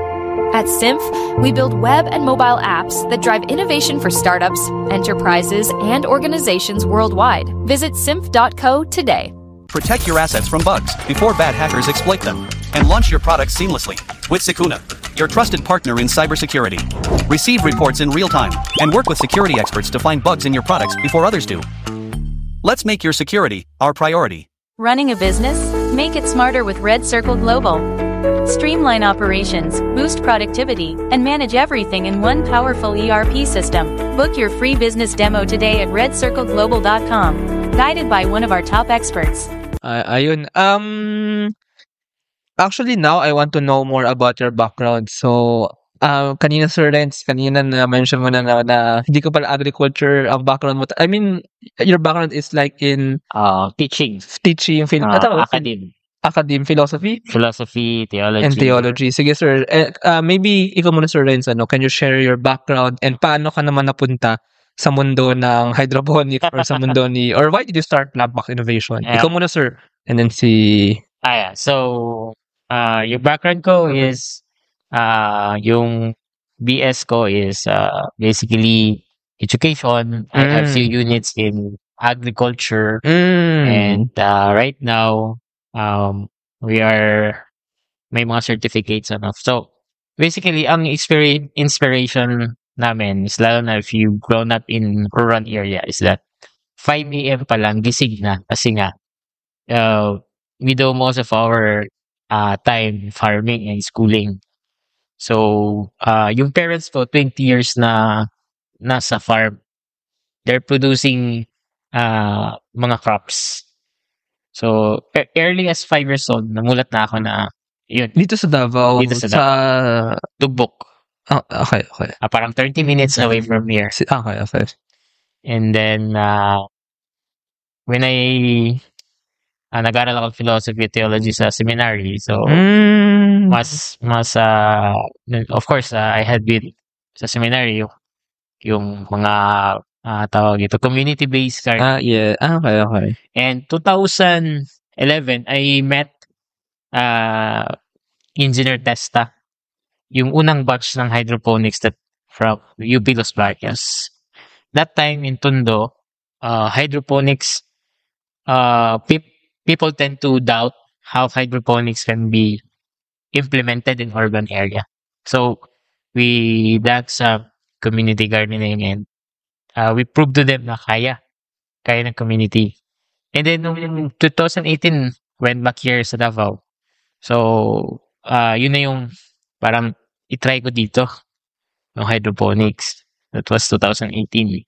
At Symph, we build web and mobile apps that drive innovation for startups, enterprises, and organizations worldwide. Visit symph.co today. Protect your assets from bugs before bad hackers exploit them. and launch your products seamlessly. With Secuna, your trusted partner in cybersecurity. Receive reports in real time and work with security experts to find bugs in your products before others do. Let's make your security our priority. Running a business? Make it smarter with Red Circle Global. Streamline operations, boost productivity, and manage everything in one powerful ERP system. Book your free business demo today at redcircleglobal.com, guided by one of our top experts. Ayun. Actually, now I want to know more about your background. So, kanina Sir Renz, kanina na-mention mo na hindi ko pala agriculture ang background mo. I mean, your background is like in Teaching. academe, philosophy? Philosophy, theology. And theology. Sige, sir. Maybe ikaw muna, Sir Renz, can you share your background and paano ka naman napunta sa mundo ng hydroponics or sa mundo or why did you start Labbox Innovation? Yeah. Ikaw muna, sir. And then si... Yeah. So, yung background ko is, yung BS ko is basically education. I have few units in agriculture. And right now, may mga certificates enough. So, basically, ang inspiration namin is lalo na if you've grown up in rural area is that 5 a.m. pa lang gising na kasi nga we do most of our time farming and schooling. So, yung parents ko 20 years na nasa farm. They're producing mga crops. So, early as 5 years old, namulat na ako na yun. Dito sa Davao? Dito sa Tugbok. Okay. Parang 30 minutes away from here. Okay. And then, when I nag-aral ako philosophy theology sa seminary, so mas of course, I had been sa seminary yung mga tawag ito, community-based gardening. Yeah. Okay. And 2011, I met Engineer Testa, yung unang batch ng hydroponics that from UP Los Baños. That time in Tondo, hydroponics, people tend to doubt how hydroponics can be implemented in urban area. So we did some community gardening and we proved to them na kaya ng community. And then noong 2018, went back here sa Davao. So yun na yung parang itry ko dito ng hydroponics. That was 2018.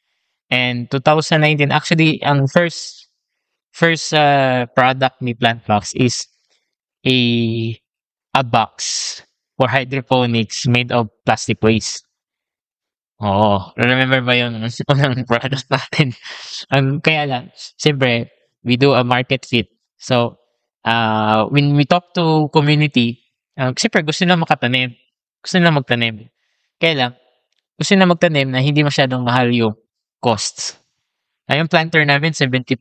And 2019, actually, ang first product ni Plantbox is a box for hydroponics made of plastic waste. Oo. Remember ba yung unang product natin? Kaya lang, siyempre, we do a market fit. So, when we talk to community, siyempre, gusto nila makatanim. Gusto nila magtanim. Kaya lang, gusto nila magtanim na hindi masyadong mahal yung costs. Yung planter namin, 700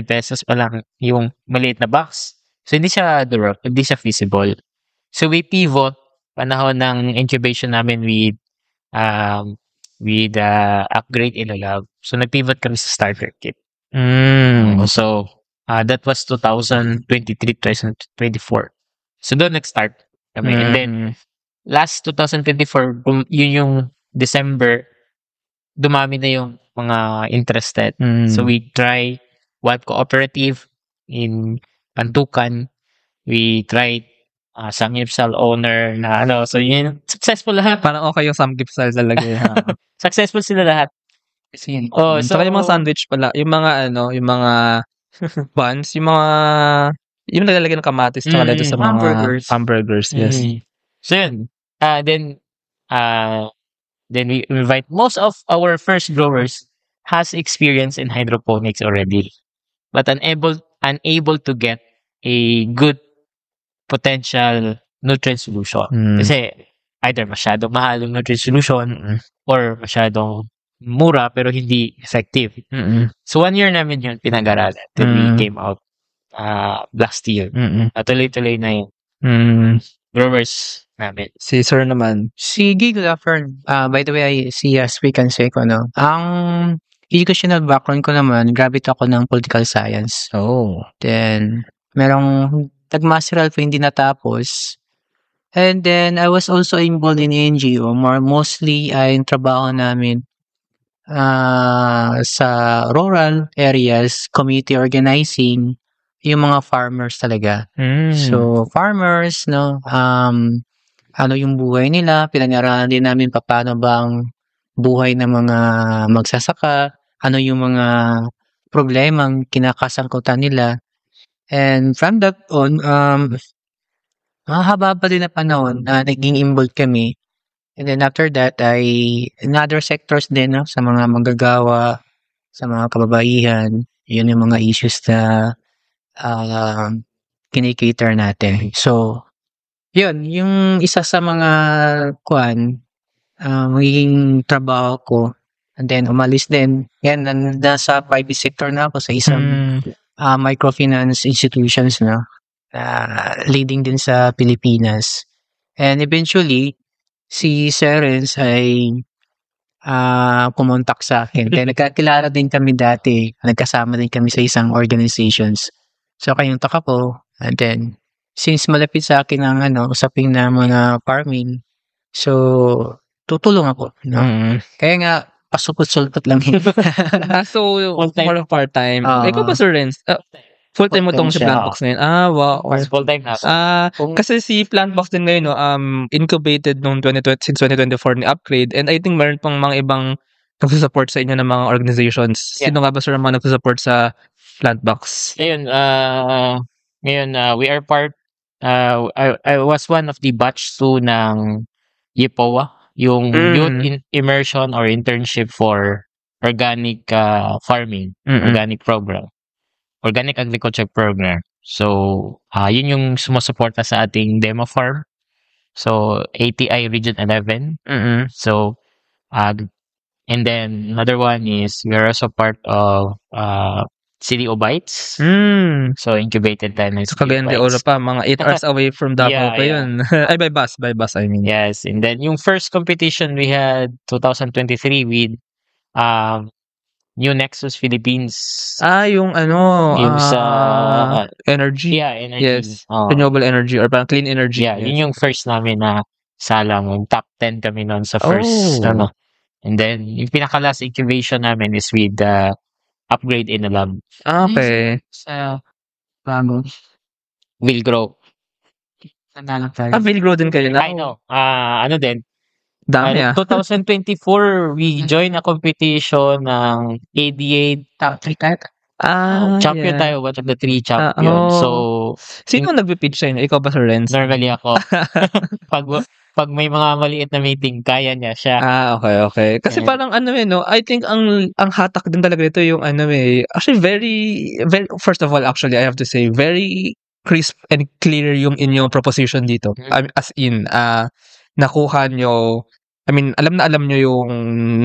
pesos pa lang yung maliit na box. So, hindi siya feasible. So, we pivot panahon ng incubation namin with Upgrade Ilolab. So, nag-pivot kami sa starter kit. So, that was 2023-2024. So, doon nag-start kami. And then, last 2024, yun yung December, dumami na yung mga interested. So, we try Wild Cooperative in Pantukan. We tried Samgyeopsal owner na so yun, successful lahat. Parang okay yung Samgyeopsal talaga. Successful sila lahat. So yung mga sandwich pala, yung mga buns, yung nagalagay ng kamatis tsaka lettuce sa mga hamburgers. Yes. So yun. Then we invite most of our first growers has experience in hydroponics already, but unable to get a good potential nutrient solution. Kasi either masyadong mahal yung nutrient solution or masyadong mura pero hindi effective. So 1 year namin yun pinag-aralan. Then we came out last year. Tuloy-tuloy na yung growers namin. Si Sir naman. Si Gig Laffern, by the way, speak and say ko, no? Ang educational background ko naman, graduate ako ng political science. Oh. Then, merong nag-Master Alpha hindi natapos. And then, I was also involved in NGO. Mostly, yung trabaho namin sa rural areas, community organizing, yung mga farmers talaga. So, farmers, no, ano yung buhay nila, pinag-aralan din namin paano bang buhay ng mga magsasaka, ano yung mga problemang kinakasangkutan nila. And from that on, mahaba pa din na panahon na naging involved kami. And then after that, in other sectors din, no, sa mga manggagawa, sa mga kababaihan, yun yung mga issues na kinikater natin. So, yun, yung isa sa mga magiging trabaho ko. And then, umalis din. Yan, nasa private sector na ako sa isang microfinance institutions na leading din sa Pilipinas. And eventually, si Serens ay kumontak sa akin. Kaya nagkakilala din kami dati. Nagkasama din kami sa isang organizations. So, kayong taka ko. And then, since malapit sa akin ang usaping na mga farming, so, tutulong ako. No? Kaya nga, pasupot-sultot lang. So, more of part-time. Ikaw ba, Sir Renz? Full-time mo tong si Plantbox ngayon? Wow. Full-time na. Kasi si Plantbox din ngayon, incubated noong since 2024 ni Upgrade. And I think meron pang mga ibang nagsusupport sa inyo ng mga organizations. Sino nga ba, Sir, ang mga nagsusupport sa Plantbox? Ngayon, we are part, I was one of the batch 2 ng YPOA, yung Youth Immersion or Internship for Organic Farming, Organic Program. Organic Agriculture Program. So, yun yung sumusuporta sa ating demo farm. So, ATI Region 11. So, and then another one is we are also part of CDO Bites. So, incubated tayo ng So, Cagayan de Oro pa, mga 8 hours away from Davao pa yun. Ay, by bus, I mean. Yes, and then yung first competition we had 2023 with New Nexus Philippines. Yung yung sa energy. Yeah, energy. Yes. Renewable energy or parang clean energy. Yeah, yun yung first namin na salang. Top 10 kami noon sa first. And then, yung pinaka-last incubation namin is with Upgrade in the Lab. Okay. Sa bago. Will Grow. Will Grow din kayo na? I know. Ano din, dami 2024, we joined a competition ng ADA Top 3 tayo. Champion tayo, one of the 3 champion. So, sino nagpi-pitch sa inyo? Ikaw ba, Sir Renz? Normally ako. pag may mga maliit na meeting, kaya niya siya. Okay. Kasi parang I think ang hatak din talaga dito yung actually very, very, first of all, actually, I have to say, very crisp and clear yung inyong proposition dito. As in, nakuha nyo, alam na alam nyo yung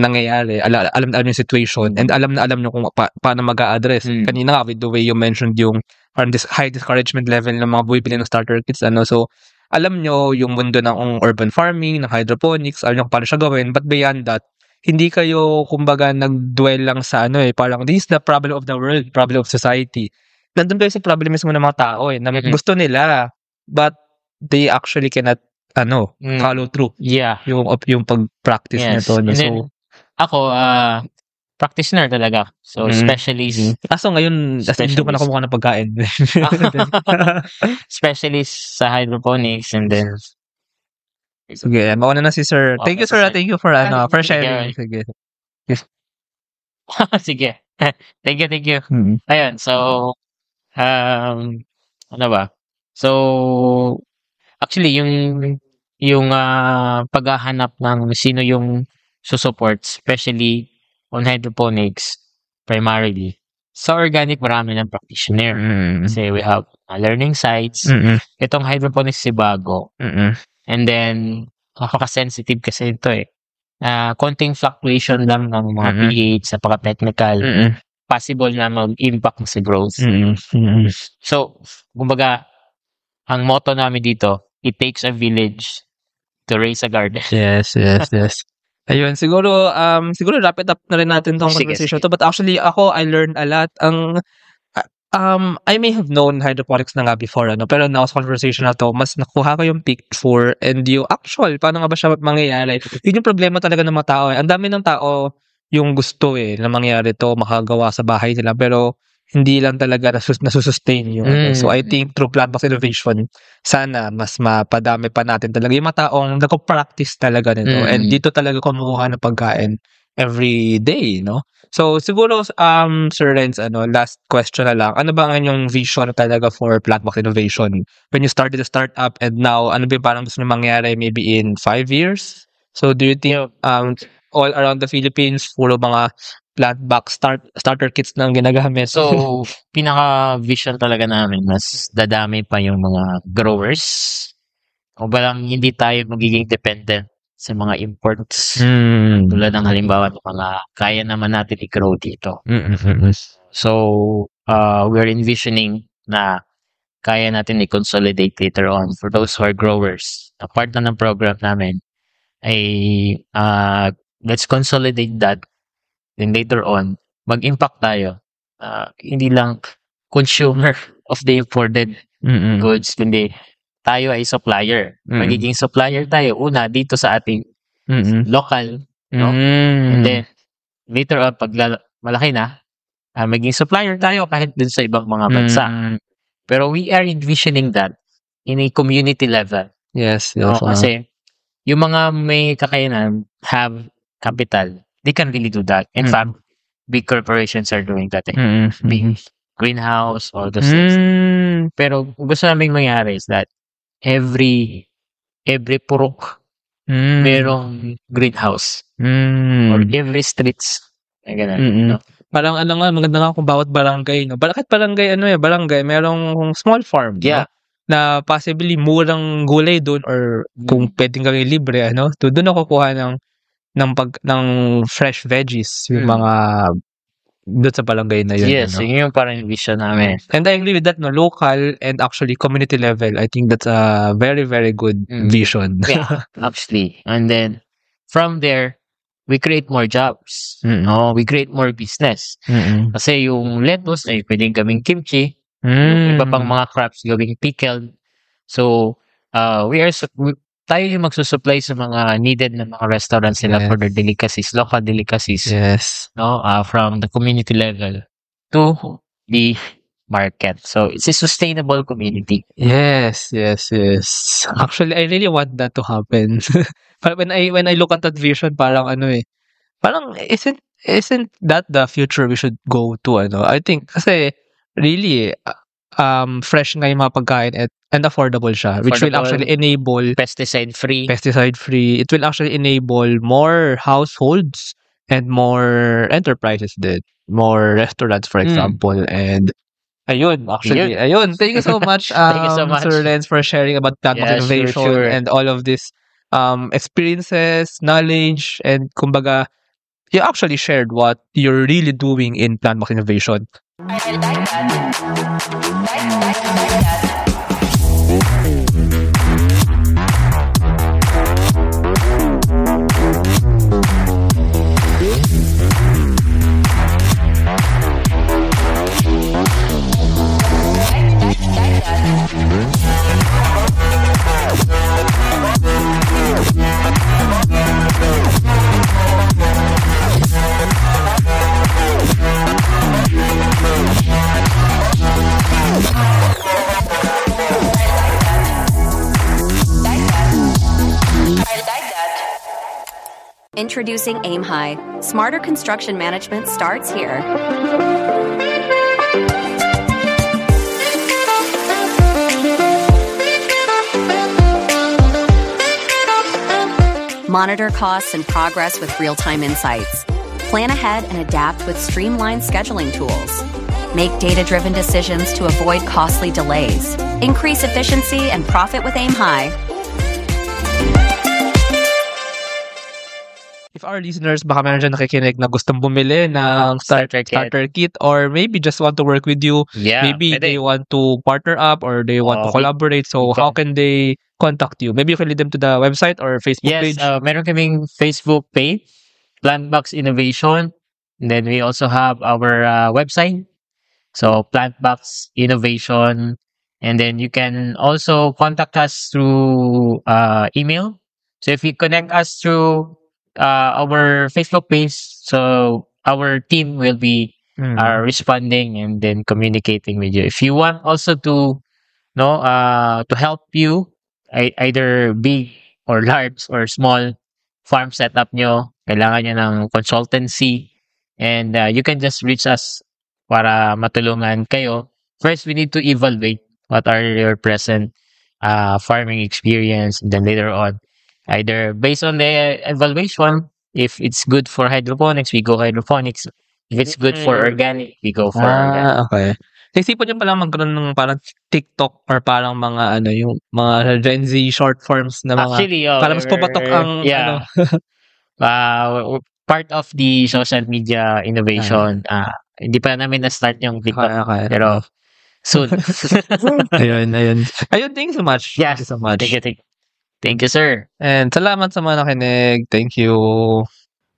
nangyayari, alam na alam yung situation, and alam na alam nyo kung paano mag-a-address. Kanina nga, with the way you mentioned yung high discouragement level ng mga bumibili ng starter kits, so, alam nyo yung mundo ng urban farming, ng hydroponics, alam nyo kung paano siya gawin, but beyond that, hindi kayo, kumbaga, nag-dwell lang sa parang, this is the problem of the world, problem of society. Nandun kayo sa problem mismo ng mga tao, na gusto nila, but they actually cannot follow through. Yeah. Yung pag-practice nito. And then, ako, practitioner talaga. So, specialist. So, ngayon, hindi ko na kumuha ng pagkain. Specialist sa hydroponics and then... Sige, mauna na si Sir. Thank you, Sir. Thank you for sharing. Sige. Sige. Thank you. Ayun, so, ano ba? So, actually, yung paghahanap ng sino yung susupport, especially on hydroponics, primarily. Sa organic, marami ng practitioner. Kasi we have learning sites. Itong hydroponics si bago. And then, nakaka-sensitive kasi ito konting fluctuation lang ng mga pH sa pagka-technical. Possible na mag-impact sa growth. So, kumbaga, ang motto namin dito, it takes a village to raise a garden. Yes. Ayun, siguro wrap it up na rin natin tong conversation to. But actually, I learned a lot. I may have known hydroponics na nga before, pero now sa conversation na to, mas nakuha ko yung picture and yung actual, paano nga ba siya mangyayari. Yun yung problema talaga ng mga tao. Ang dami ng tao yung gusto na mangyari to, makagawa sa bahay nila, pero hindi lang talaga nasusustain yung So I think through plant-based innovation, sana mas mapadami pa natin talaga yung mga taong nagko-practice talaga nito. And dito talaga kumukuha ng pagkain every day, no? So siguro Sir Renz, last question na lang. Ano ba ang inyong vision talaga for plant-based innovation? When you started the startup and now, ano ba yung parang gusto nyo mangyari maybe in 5 years? So do you think all around the Philippines, puro mga plant-based starter kits na ang ginagamit? So, pinaka-vision talaga namin, mas dadami pa yung mga growers. O balang hindi tayo magiging dependent sa mga imports. Tulad ng halimbawa ng mga kaya naman natin i-grow dito. So, we're envisioning na kaya natin i-consolidate later on for those who are growers. Na part na ng program namin ay let's consolidate that. Then later on, mag-impact tayo. Hindi lang consumer of the imported goods, kundi tayo ay supplier. Magiging supplier tayo una dito sa ating local, no? And then later on pag malaki na, maging supplier tayo kahit dun sa ibang mga bansa. Pero we are envisioning that in a community level. Yes. No? Kasi yung mga may kakayanan have capital, they can really do that. In fact, big corporations are doing that. Big greenhouse, all those things. Pero gusto namin mangyari is that every purok merong greenhouse. Or every streets. Ganun, no? Parang maganda nga kung bawat barangay, no? Bakit barangay, barangay, merong small farm. Yeah. No? Na possibly murang gulay doon or kung pwedeng gawing libre, doon ako kuha ng fresh veggies, yung mga doon sa barangay na yun. Yes, yun yung parang vision namin. And I agree with that, no? Local and actually community level. I think that's a very, very good vision. Yeah, actually. And then, from there, we create more jobs. No? We create more business. Kasi yung lettuce ay pwedeng gawing kimchi. Yung iba pang mga crops gawing pickled. So, tayo yung magsusupply sa mga needed na mga restaurants nila for their delicacies, local delicacies. Yes. No, from the community level to the market. So it's a sustainable community. Yes. Actually, I really want that to happen. But when I look at that vision, parang parang isn't that the future we should go to? I think kasi really fresh nga yung mga pagkain and affordable siya, which will actually enable pesticide free. It will actually enable more households and more enterprises, more restaurants, for example. And ayun. Thank you so much, Thank you so much, Sir Renz, for sharing about plant-based innovation sure. and all of this experiences, knowledge, and kumbaga, you actually shared what you're really doing in plant-based innovation. Introducing Aim High. Smarter construction management starts here. Monitor costs and progress with real-time insights. Plan ahead and adapt with streamlined scheduling tools. Make data-driven decisions to avoid costly delays. Increase efficiency and profit with Aim High. If our listeners, baka meron dyan nakikinig na gustong bumili ng starter kit or maybe just want to work with you, maybe they want to partner up or they want to collaborate, so how can they contact you? Maybe you can lead them to the website or Facebook page. Yes, meron kaming Facebook page, Plant-based Innovation. And then we also have our website, So Plantbox Innovation. And then you can also contact us through email. So if you connect us through our Facebook page, so our team will be responding and then communicating with you. If you want also to to help you, either big or large or small farm setup nyo, kailangan nyo ng consultancy, and you can just reach us para matulungan kayo. First, we need to evaluate what are your present farming experience, and then later on, either based on the evaluation, if it's good for hydroponics, we go hydroponics. If it's good for organic, we go for organic. Okay. Naisipan niyo palang magkaroon ng parang TikTok or parang mga yung mga Gen Z short forms na mga Actually, para mas papatok ang part of the social media innovation. Hindi pa namin na-start yung TikTok. Okay. Pero soon. Ayun. Thank you so much. Yes. Thank you so much. Thank you, sir. And salamat sa mga nakinig. Thank you.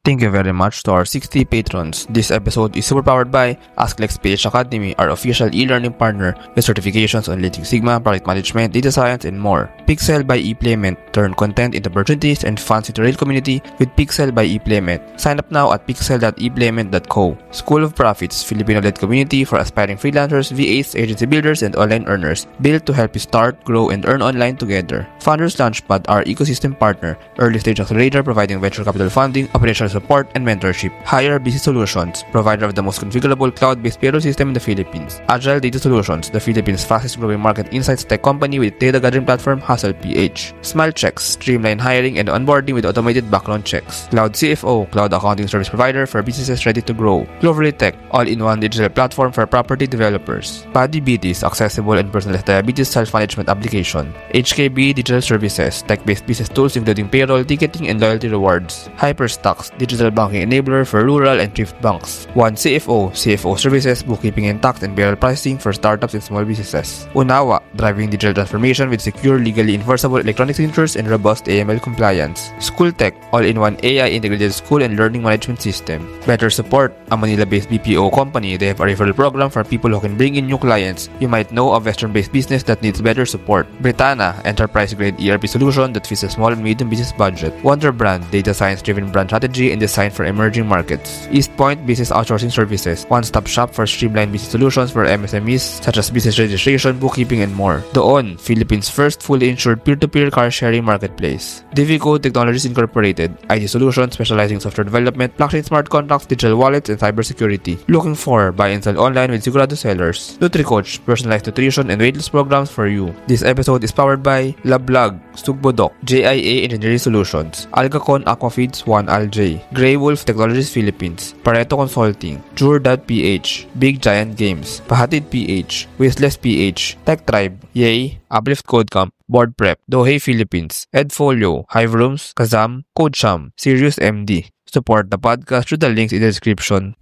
Thank you very much to our 60 patrons. This episode is super powered by AskLex PH Academy, our official e-learning partner with certifications on Lean Six Sigma, product management, data science, and more. Pixel by ePlayment. Turn content into opportunities and funds into real community with Pixel by ePlayment. Sign up now at pixel.eplayment.co. School of Profits, Filipino-led community for aspiring freelancers, VAs, agency builders, and online earners. Built to help you start, grow, and earn online together. Founders Launchpad, our ecosystem partner. Early stage accelerator providing venture capital funding, operational support, and mentorship. Hire BC Solutions, provider of the most configurable cloud-based payroll system in the Philippines. Agile Data Solutions, the Philippines' fastest growing market insights tech company with data gathering platform Hustle PH. Smile Checks, streamline hiring and onboarding with automated background checks. Cloud CFO, cloud accounting service provider for businesses ready to grow. Cloverly Tech, all-in-one digital platform for property developers. Paddy Beaties, accessible and personalized diabetes self-management application. HKB Digital Services, tech-based business tools including payroll, ticketing, and loyalty rewards. Hyperstocks, digital banking enabler for rural and thrift banks. One CFO, CFO services, bookkeeping and tax and payroll processing for startups and small businesses. Unawa, driving digital transformation with secure, legally enforceable electronic signatures and robust AML compliance. School Tech, all-in-one AI integrated school and learning management system. Better Support, a Manila-based BPO company. They have a referral program for people who can bring in new clients. You might know a Western-based business that needs better support. Britanna, enterprise-grade ERP solution that fits a small and medium business budget. Wonder Brand, data science-driven brand strategy and design for emerging markets. East Point Business Outsourcing Services, one-stop shop for streamlined business solutions for MSMEs such as business registration, bookkeeping, and more. Doon, Philippines' first fully insured peer-to-peer car-sharing marketplace. Divico Technologies Incorporated, IT solutions specializing in software development, blockchain smart contracts, digital wallets, and cybersecurity. Looking for buy and sell online with Sigurado sellers. NutriCoach, personalized nutrition and weight loss programs for you. This episode is powered by Lablog, Sugbodok, JIA Engineering Solutions, Algacon Aquafeeds 1ALJ, Grey Wolf Technologies Philippines, Pareto Consulting, Jure.ph, Big Giant Games, Pahatid PH, Wistless PH, Tech Tribe, Yay, Uplift Code Camp, Board Prep, Dohey Philippines, Edfolio, Hive Rooms, Kazam, CodeSham, Sirius MD. Support the podcast through the links in the description.